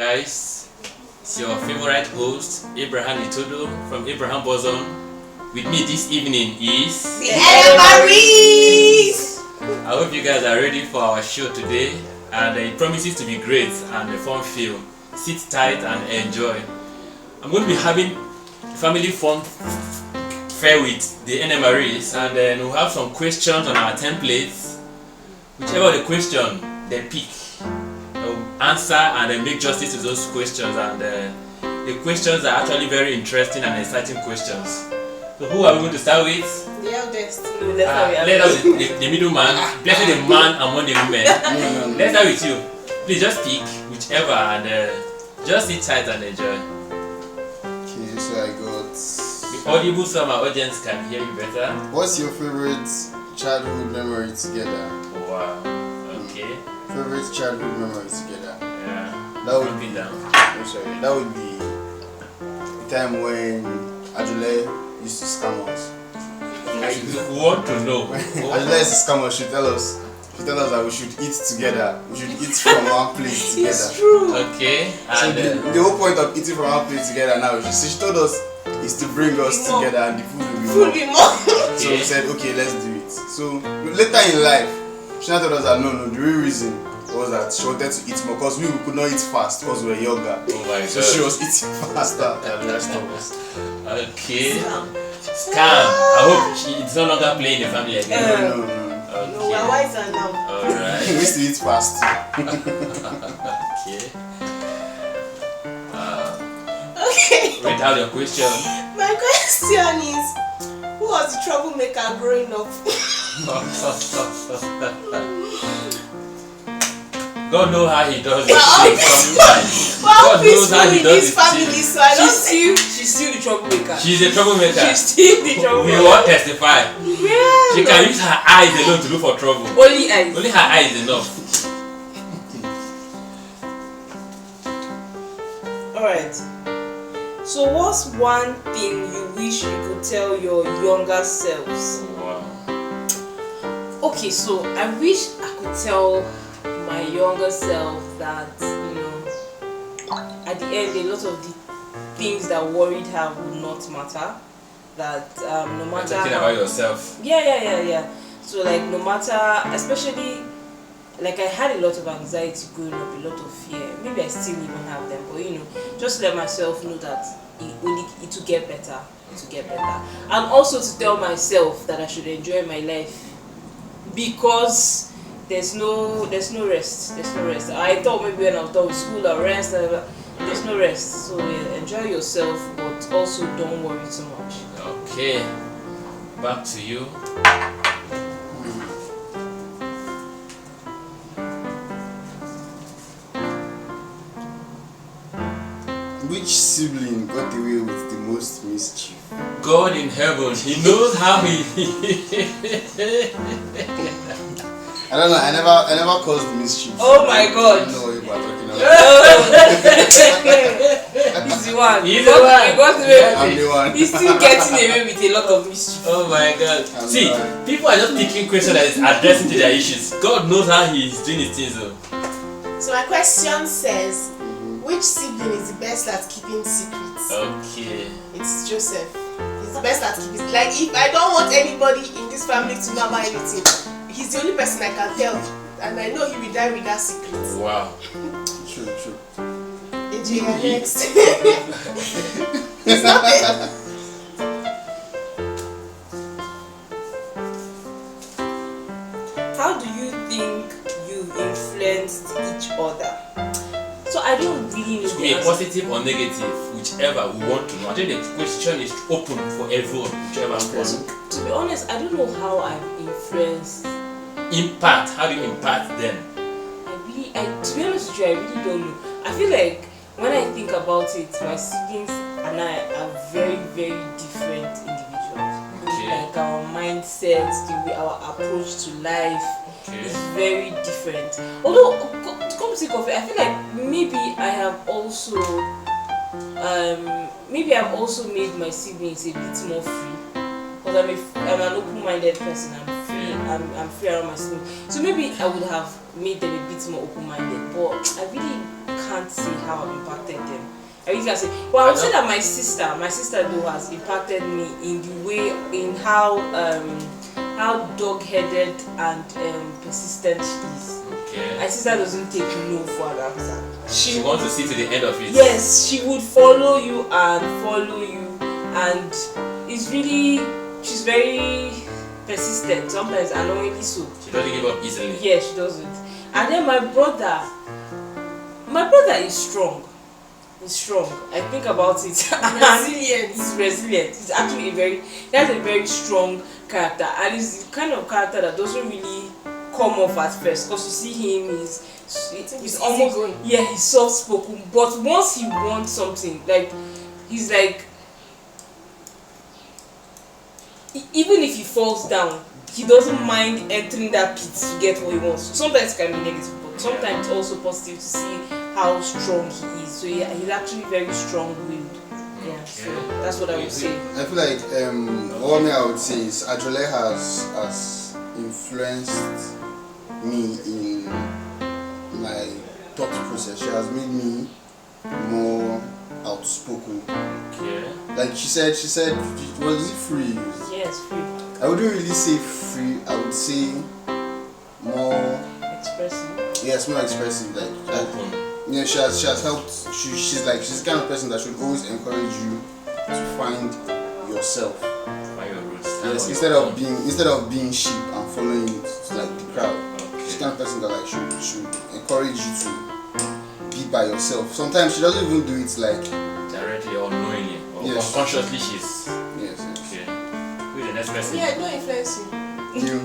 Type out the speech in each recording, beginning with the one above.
guys? It's your favorite host, Abraham Itodo from Abraham Boson. With me this evening is the Maries. I hope you guys are ready for our show today, and it promises to be great and a fun film. Sit tight and enjoy. I'm going to be having family fun fair with the NMREs, and then we'll have some questions on our templates. Whichever the question they pick, they'll answer and then make justice to those questions. And the questions are actually very interesting and exciting questions. So who are we going to start with? The eldest. Let us the middleman. Blessed the man among the women. Let's start with you. Please just pick whichever and just sit tight and enjoy. Okay, so I got. Be audible so my audience can hear you better. What's your favorite childhood memory together? Wow. Okay. Favorite childhood memory together? Yeah. That would be down. I'm sorry. That would be the time when Adule used to scam us. I want to know. Adule used to scam us. She tell us that we should eat together. We should eat from one plate together. It's true. Okay. So And the whole point of eating from one plate together now, she told us is to bring us together and the food will be more. So we said, okay, let's do it. So later in life, she told us that no, the real reason was that she wanted to eat more because we could not eat fast because we were younger. oh my So God. she was eating faster than the rest of us. Okay. Scam. I hope it's no longer playing the family again. No. No, Okay. we're wiser now. Alright. We used to eat fast. Okay. Okay. Read out your question. My question is, who was the troublemaker growing up? God knows how he does it. Well, Sometimes. Well, God knows how peaceful he in does this it. family, so I don't see. She's still the troublemaker. She's a troublemaker. She's still the We troublemaker. won't testify. Yeah. She can use her eyes alone to look for trouble. Only eyes. Only her eyes is enough. Alright. So what's one thing you wish you could tell your younger selves? Wow. Okay, so I wish I could tell my younger self that, at the end a lot of the things that worried her would not matter. That no You're matter talking about yourself. Yeah. So like no matter, especially like I had a lot of anxiety growing up, a lot of fear. Maybe I still even have them, but just let myself know that it will get better. It will get better. And also to tell myself that I should enjoy my life because there's no rest. There's no rest. I thought maybe when I was done with school I'll rest. There's no rest. So enjoy yourself, but also don't worry too much. Okay. Back to you. Which sibling got away with the most mischief? God in heaven, he knows how he I don't know. I never caused mischief. Oh my God. I don't know what you are talking about. He's the one. He's the one. I'm the one. He's still getting away with a lot of mischief. Oh my God. I'm See, sorry. people are just picking questions that is addressing to their issues. God knows how he's doing his things though. So my question says, which sibling is the best at keeping secrets? Okay. It's Joseph. He's the best at keeping. Like if I don't want anybody in this family to know about anything, he's the only person I can tell, and I know he will die with that secret. Wow. True. AJ, you're next. It's not it. How do you think you've influenced each other? So I don't really know It could be a positive or negative, whichever we want to know. I think the question is open for everyone, whichever one. To be honest, I don't know how I've influenced. Impact. How do you impact them? To be honest with you, I really don't know. I feel like when I think about it, my siblings and I are very, very different individuals. Okay. Like our mindset, the way our approach to life is very different. Although, come to think of it, I feel like maybe I've also made my siblings a bit more free. Because I'm an open-minded person. I'm free. I'm free around my siblings. So maybe I would have made them a bit more open-minded. But I really can't say how I've impacted them. I really can say, well, I would say that my sister though has impacted me in the way, in how dog-headed and persistent she is. Okay. My sister doesn't take no for an answer. She wants to see to the end of it. Yes, she would follow you, and it's really, she's very persistent, sometimes annoyingly so. She doesn't give up easily. Yeah, she doesn't. And then my brother is strong. He's strong. I think about it. Resilient. He's resilient. He's actually he has a very strong character, and he's the kind of character that doesn't really come off at first. Because you see him, he's almost going. Yeah, he's soft spoken. But once he wants something, like he's like, even if he falls down, he doesn't mind entering that pit to get what he wants. Sometimes it can be negative, but sometimes it's also positive to see how strong he is. So yeah, he's actually very strong-willed. Yeah, so that's what I would say. I feel like one thing I would say is Ajole has influenced me in my thought process. She has made me more outspoken. Okay. Like she said, was it free? Yes, free. I wouldn't really say free. I would say more Expressive. yes, more expressive. Like Open. yeah, she has helped. She's the kind of person that should always encourage you to find yourself. Find your roots. Yes, instead of being sheep and following like the crowd. Okay. She's the kind of person that like should encourage you to be by yourself. Sometimes she doesn't even do it like Directly or knowingly or Yes. unconsciously she's yes. okay. Who's the next person? Yeah, no influence you. You.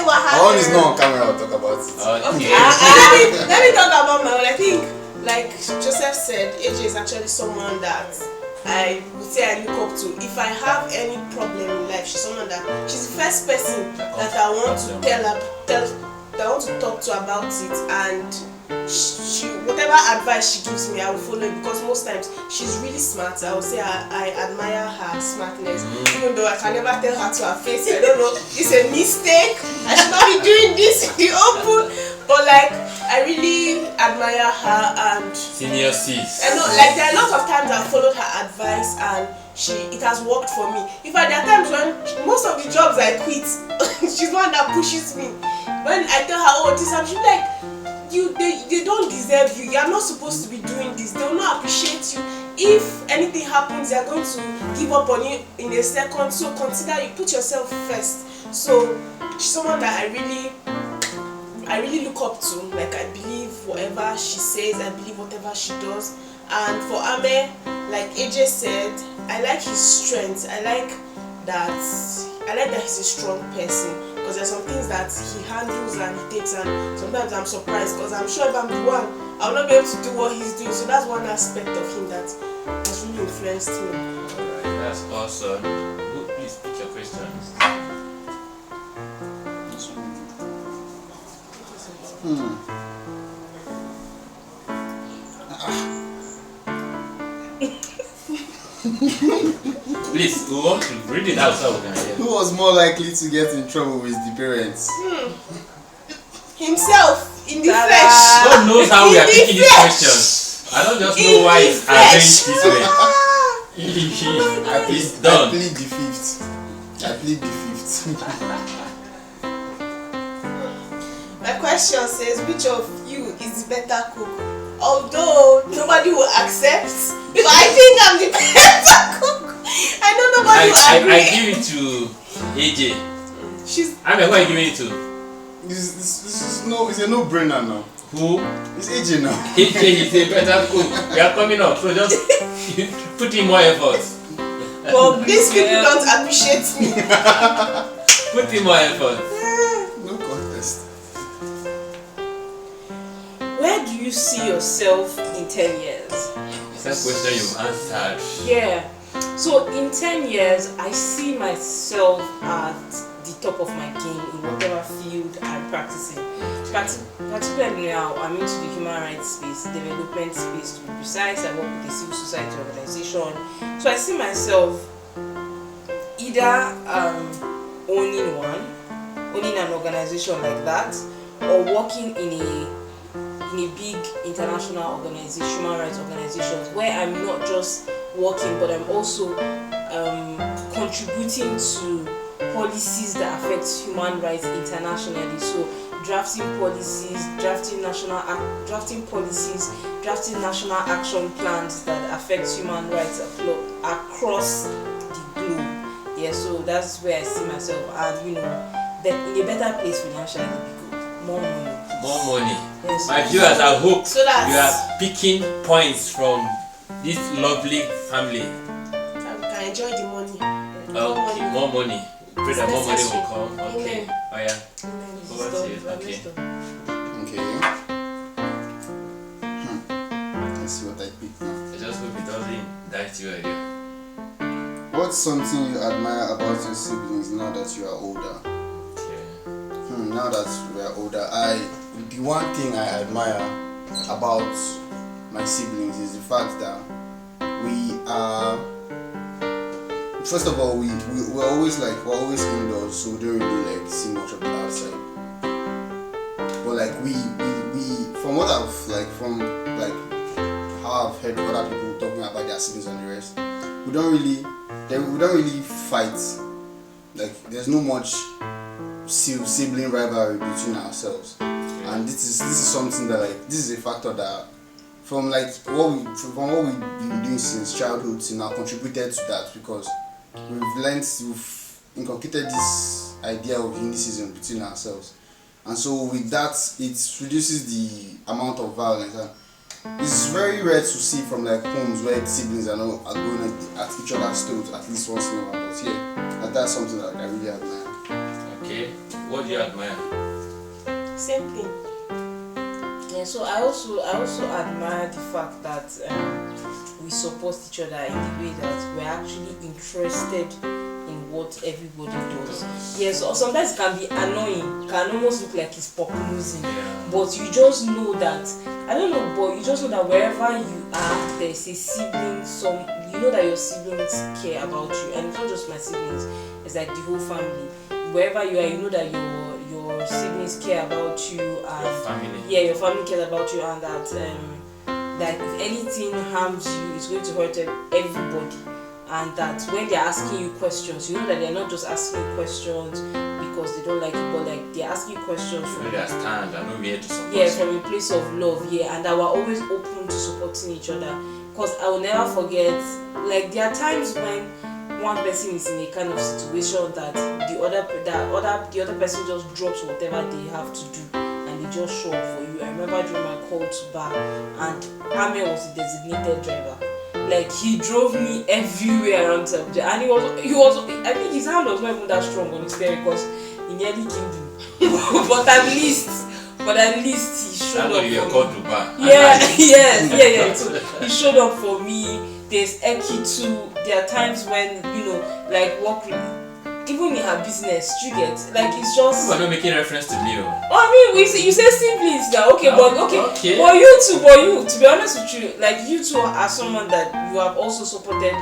What My own is happened? not on camera. I'll talk about it. Okay. Let me talk about my own. I think, like Joseph said, AJ is actually someone that I would say I look up to. If I have any problem in life, she's someone she's the first person that I want to that I want to talk to about it, and she whatever advice she gives me, I will follow it, because most times she's really smart. I would say I admire her smartness, even though I can never tell her to her face. I don't know, it's a mistake. I should not be doing this in the open, but like I really admire her, and Senior sis. I know, like there are a lot of times I've followed her advice and it has worked for me. In fact, there are times when most of the jobs I quit, she's one that pushes me. When I tell her, oh, this, she's like, they don't deserve you. You are not supposed to be doing this. They will not appreciate you. If anything happens, they are going to give up on you in a second. So consider, you put yourself first. So she's someone that I really look up to. Like, I believe whatever she says, I believe whatever she does. And for Ame, like AJ said, I like his strength. I like that he's a strong person, because there's some things that he handles and he takes, and sometimes I'm surprised, because I'm sure if I'm the one, I will not be able to do what he's doing. So that's one aspect of him that has really influenced me. Alright, that's awesome. Please pick your questions. Please, we want to read it out so we can hear. Who was more likely to get in trouble with the parents? Himself in the Ta-da! flesh. God knows how we are In the picking these flesh. questions. I don't just In know why the it's flesh. arranged this way. It's I done. plead the fifth. My question says, which of you is the better cook? Although nobody will accept, but I think I'm the better cook. I know nobody will I agree. give it to AJ. I Who are you giving it to? This is it's a no-brainer now. Who? It's AJ now. AJ is a better cook. We are coming up, so just put in more effort. Well, these people don't appreciate me. Put in more effort. No contest. Where do you see yourself in 10 years? That question you've answered. Yeah. So in 10 years, I see myself at the top of my game in whatever field I'm practicing. Particularly now, I'm into the human rights space, development space to be precise. I work with a civil society organization. So I see myself either owning an organization like that, or working in in a big international organization, human rights organizations, where I'm not just working, but I'm also contributing to policies that affect human rights internationally. So drafting policies, drafting national action plans that affect human rights across the globe. Yeah, so that's where I see myself, and in a better place financially. More money. Yes, My viewers, I hope So that's- you are picking points from this lovely family. I can enjoy the money. Okay, more money. Pray that more money will come. Okay. Amen. Oh yeah. Over to you. Okay. Okay. Let's see what I pick now. I just hope it doesn't die to you again. What's something you admire about your siblings now that you are older? Okay. Now that we are older, the one thing I admire about my siblings is the fact that we are. First of all, we're always indoors, so we don't really like see much of the outside. But like we from what I've how I've heard other people talking about their siblings and the rest, we don't really fight. Like there's no much sibling rivalry between ourselves, and this is something that this is a factor that from what we've been doing since childhood to now contributed to that, because we've inculcated this idea of unicism between ourselves, and so with that it reduces the amount of violence. And it's very rare to see from homes where siblings are going at each other's throats at least once in a while. But yeah, and that's something that I really admire. Okay. What do you admire? Same thing. Yeah, so I also admire the fact that we support each other in the way that we're actually interested in what everybody does. Yes, so sometimes it can be annoying, can almost look like it's pop-nosing, but you just know that, but you just know that wherever you are, there's a sibling, you know that your siblings care about you, and it's not just my siblings, it's like the whole family. Wherever you are, you know that your siblings care about you, and your family cares about you, and that if anything harms you, it's going to hurt everybody. And that when they're asking you questions, you know that they're not just asking you questions because they don't like you, but like they're asking you questions from from a place of love, and that we're always open to supporting each other. Because I will never forget, like there are times when one person is in a kind of situation that the other person just drops whatever they have to do and they just show up for you. I remember during my call to bar, and Ahmed was the designated driver. Like he drove me everywhere around Abuja, and he was I think his hand was not even that strong on his steering because he nearly killed him. but at least he showed up for me. So he showed up for me. There's Eki too. There are times when work even in her business, you get it's just. We're not making reference to Leo. I mean, you say siblings now, okay. But you to be honest with you, you two are someone that you have also supported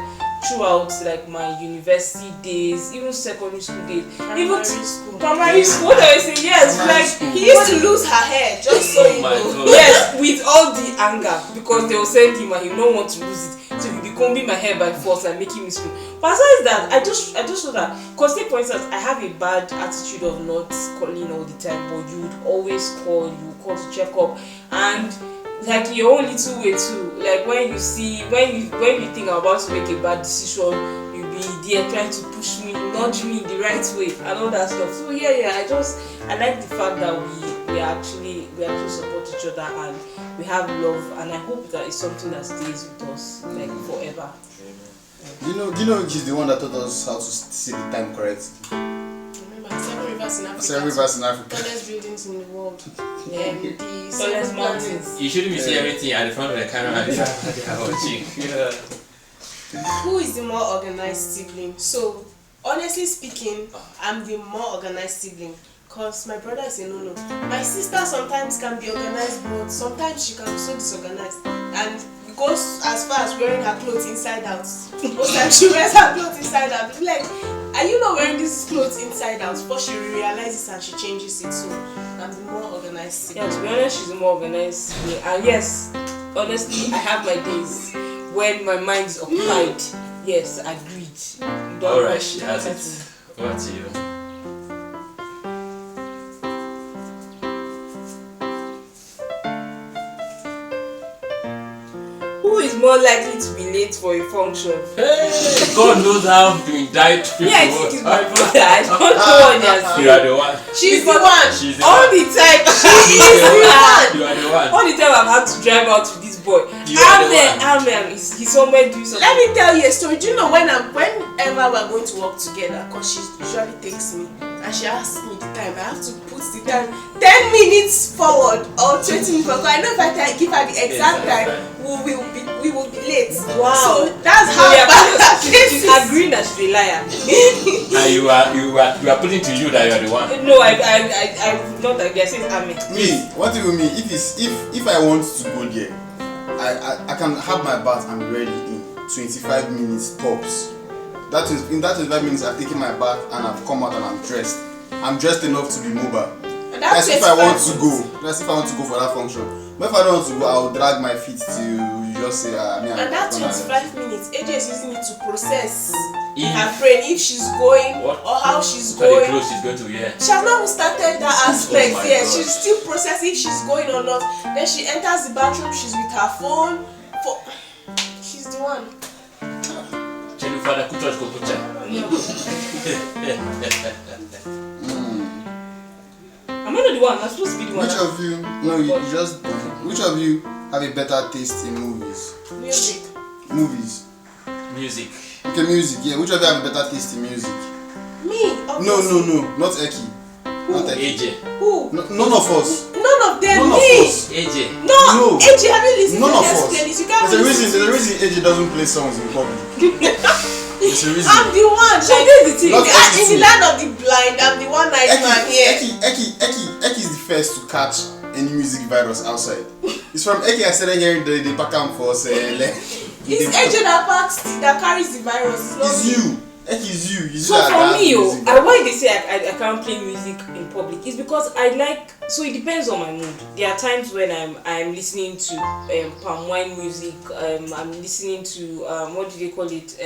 throughout my university days, even secondary school days, primary school. What are you saying? Yes, he used to lose her hair just so you know. Yes, with all the anger because they will send him and he don't want to lose it. So he'll be combing my hair by force and making me scream. But aside that, I just know that, because take for instance, I have a bad attitude of not calling all the time, but you would always call, you would call to check up, and your own little way too. When you think I'm about to make a bad decision, you'll be there trying to push me, nudge me the right way, and all that stuff. So I like the fact that we actually support each other and we have love, and I hope that it's something that stays with us forever. Do you know she's the one that taught us how to see the time correctly? Remember, 7 rivers in Africa. 7 rivers in Africa. Tallest buildings in the world. The tallest mountains. You shouldn't be seeing everything at the front of the camera and watching. Who is the more organized sibling? So, honestly speaking, I'm the more organized sibling. Because my brother is a no-no. My sister sometimes can be organized, but sometimes she can be so disorganized. And goes as far as wearing her clothes inside out. Most times she wears her clothes inside out. are you not wearing these clothes inside out? But she realizes and she changes it. So I'm the more organized. Yeah, to be honest, she's more organized. And yes, honestly, I have my days when my mind is occupied. Yes, agreed. Alright, she has it. Over to you. Who is more likely to be late for a function? Hey, God knows how to indict people. Yeah, I think it's my brother. I don't know what they are You are saying. the one. She's the one. She's the All one. the time, She's the one. You are the one. all the time I've had to drive out with this boy. You are the Amen. He's somewhere doing something. Let me tell you a story. Do you know whenever we're going to work together, because she usually takes me and she asks me the time, I have to put the time 10 minutes forward or 20 minutes forward. I know if I give her the exact time, we will be late. Wow. So that's how yeah, bad that she's case is. agreeing that she's a liar. And you are putting to you that you are the one. No, I not agree. I say amen. Me, one thing with me, if I want to go there, I can have my bath and be ready in 25 minutes tops. In that 25 minutes, I've taken my bath and I've come out and I'm dressed. I'm dressed enough to be mobile. And That's if I want to minutes. go. That's if I want to go for that function. But if I don't want to go, I'll drag my feet till you just say, me And that gonna-" 25 minutes, AJ is using it to process If- her brain, if she's going What? or how she's What are the going. clothes she's going to wear? She has not even started that aspect Oh my yet. God. She's still processing if she's going or not. Then she enters the bathroom, she's with her phone. She's the one. Jennifer, the kucha kucha. Am I not the one? I'm supposed to be the one. Which of you, no, you just, which of you have a better taste in movies? Music. Movies. Music. Okay, music, yeah. Which of you have a better taste in music? Me. No, obviously. not Eki. Not Eki. AJ. Who? None of us. None of them. None of Me. us. AJ. No. No. AJ, have you listened None to of this us. playlist? You can't There's a listen to reason AJ doesn't play songs in public. There's a reason. I'm the one. So this is the thing. Not In the land of the blind, I'm the one night man here. Eki is the first to catch any music virus outside. It's from Eki I started hearing the back and forth. It's AJ that carries the virus. It's not It's me. you. Eki is you. You So for me, why they say I can't play music in public is because I like. So it depends on my mood. There are times when I'm listening to palm wine music. I'm listening to what do they call it?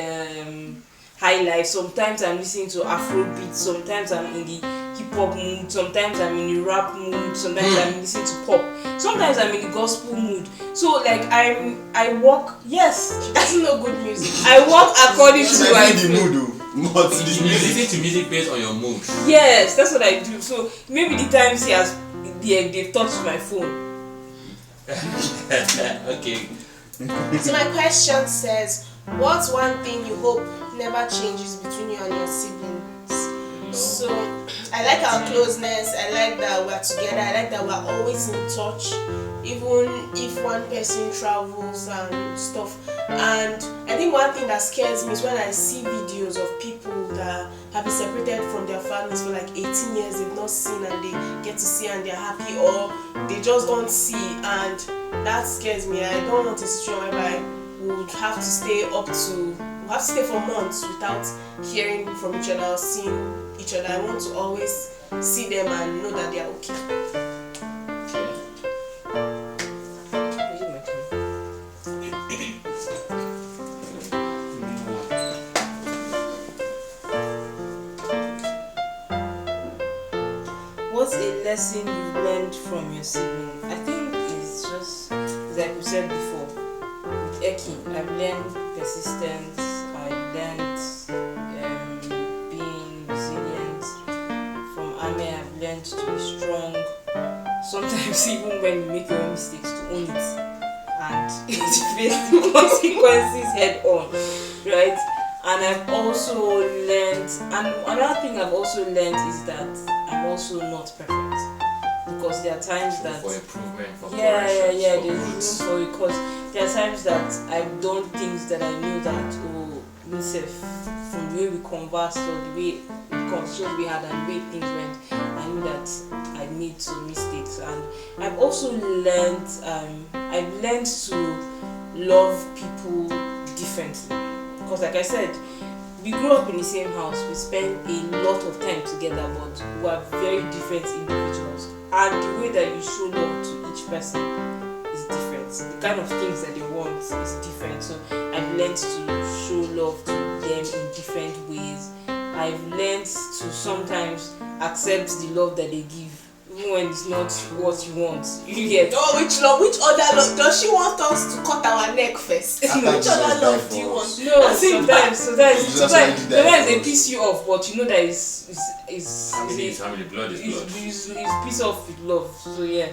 High life. Sometimes I'm listening to Afrobeat. Sometimes I'm in the hip hop mood. Sometimes I'm in the rap mood. Sometimes I'm listening to pop. Sometimes I'm in the gospel mood. So like I walk. Yes, She doesn't know good music. I walk according to She's my in the mood. mood though. But the You music. listen to music based on your mood. Yes, that's what I do. So maybe the times they've touched my phone. Okay. So my question says, what's one thing you hope never changes between you and your siblings? So I like our closeness. I like that we're together. I like that we're always in touch, even if one person travels and stuff. And I think one thing that scares me is when I see videos of people that have been separated from their families for like 18 years, they've not seen, and they get to see and they're happy, or they just don't see, and that scares me. I don't want a situation whereby we would have to stay for months without hearing from each other or seeing each other. I want to always see them and know that they are okay. What's a lesson you learned from your sibling? I think it's just like we said before. With Eki, I've learned persistence. I've learned being resilient. From Ame, I've learned to be strong. Sometimes even when you make your own mistakes, to own it and face the consequences head on, right? And I've also learned, and another thing I've also learned is that I'm also not perfect, because there are times that For improvement, for yeah, correction, there's for room growth. for it, because there are times that I've done things that I knew that myself, from the way we conversed or the way conversations we had and the way things went, I knew that I made some mistakes. And I've also learned to love people differently, because like I said, we grew up in the same house. We spent a lot of time together, but we are very different individuals. And the way that you show love to each person is different. The kind of things that they want is different. So I've learned to show love to them in different ways. I've learned to sometimes accept the love that they give, even when it's not what you want. You get. Oh, which love? Which other love? Does she want us to cut our neck first? Which other love do you want? No, sometimes they piss you off, but you know that it's family, blood is blood. It's piss off with love. So yeah,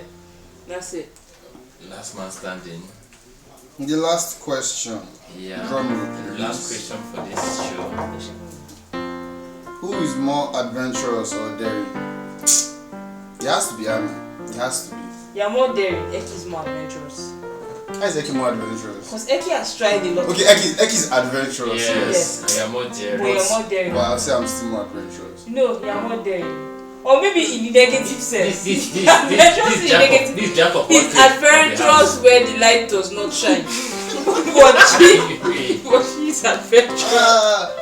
that's it. Last man standing. The last question. Yeah. Drum Last question for this show. Who is more adventurous or daring? It has to be Ami. It has to be. You're more daring. Eki is more adventurous. How is Eki more adventurous? Because Eki has tried a lot. Okay, Eki is adventurous. Yes. I am more daring. But you're more daring. But I'll say I'm still more adventurous. No, you're more daring. Or maybe in the negative sense. This He's adventurous where the light does not shine. but she's adventurous.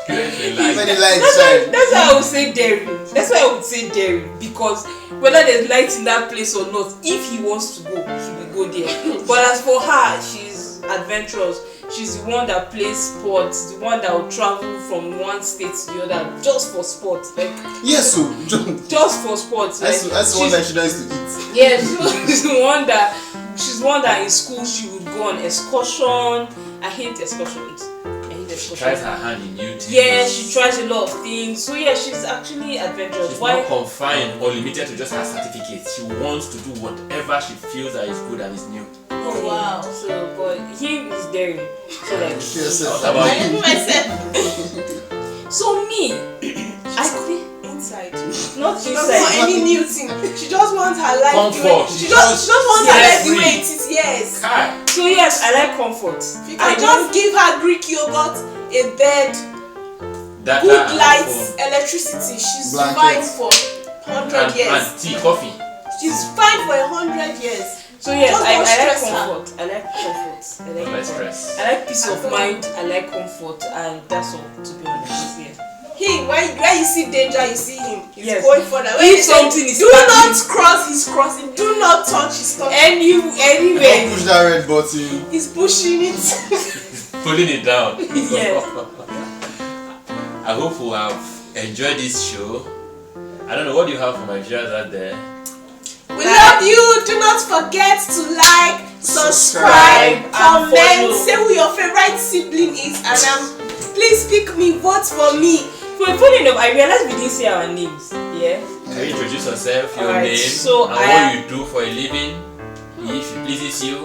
That's why I would say daring. That's why I would say daring. Because whether there's light in that place or not, if he wants to go, he will go there. But as for her, she's adventurous. She's the one that plays sports, the one that will travel from one state to the other just for sports. Like yes, so just for sports. Like, that's the one that she likes to eat. Yes, she's the one that in school she would go on excursion. I hate excursions. She tries her hand in new things. Yeah, she tries a lot of things. So yeah, she's actually adventurous. She's not confined or limited to just her certificate. She wants to do whatever she feels that is good and is new. Oh wow. So but him is daring. So like what about you? Myself. So me, I think inside. not She doesn't inside. want any new thing. She just wants her life. Comfort. She just wants her life the way it is. Yes. Kai. So yes, I like comfort. You can just give her Greek yogurt, a bed, Data good and lights, phone. electricity. She's Blankets. fine for 100 years. And tea, coffee. She's fine for 100 years. So yes, Just I don't like stress her. comfort. I like comfort. I like Don't like comfort. stress. I like peace of mind. I like comfort, and that's all. To be honest, yeah. Where you see danger, you see him. He's Yes. going further. When If you say, something is do standing- not cross, he's crossing. Do not touch, he's touching. Anyway, Don't push that red button. He's pushing it. Pulling it down. yes. I hope you have enjoyed this show. I don't know, what do you have for my viewers out there? We love you. Do not forget to like, subscribe, and comment, follow. say who your favorite sibling is, and please pick me, vote for me. Funny enough, I realized we didn't say our names. Yeah. Can you introduce yourself, your Alright, name, so and I what am- you do for a living, if it pleases you?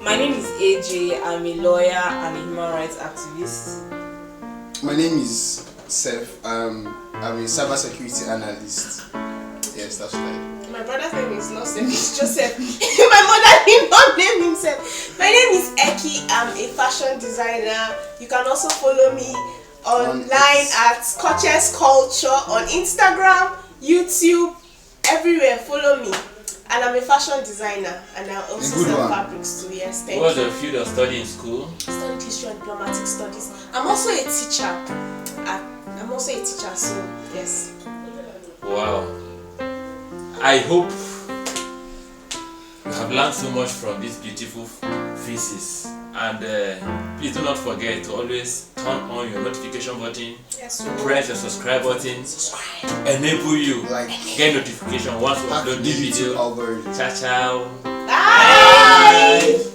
My name is AJ. I'm a lawyer and a human rights activist. My name is Seth. I'm a cybersecurity analyst. Yes, that's right. My brother's name is not Seth, it's Joseph. My mother did not name himself. My name is Eki. I'm a fashion designer. You can also follow me online at Scotches Culture on Instagram, YouTube, everywhere. Follow me. And I'm a fashion designer, and I also sell fabrics too. Yes, thank What was you. your field of study in school? Studied history and diplomatic studies. I'm also a teacher. So yes. Wow. I hope you have learned so much from these beautiful faces. And please do not forget to always turn on your notification button, Yes. press the subscribe button, enable you get notification once we upload new video. algorithm. Ciao, ciao. Bye.